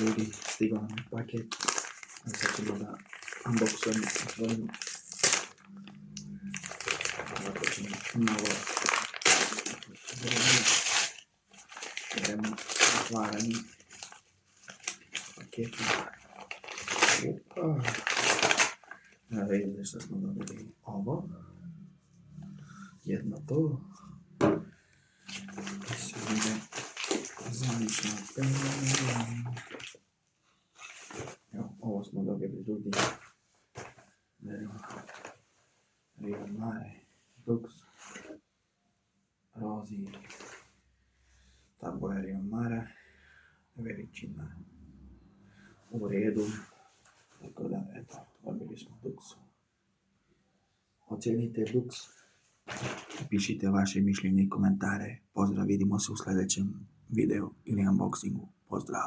ljudi stigao nam paket. A sad ćemo da unboxujemo, otvorimo. Ovako ćemo malo idemo otvaranje paketa. Opa. Ja vidite što smo dobili ovo. Jedno to. I se ide zamišljeno penje. Evo, ovo smo dobili ljudi. Rio Mare, Lux, Rozi, ta boja Rio Mare, veličina u redu, tako da eto, dobili smo Lux. Ocijenite Lux, pišite vaše mišljenje i komentare. Pozdrav, vidimo se u sljedećem videu ili unboxingu. Pozdrav!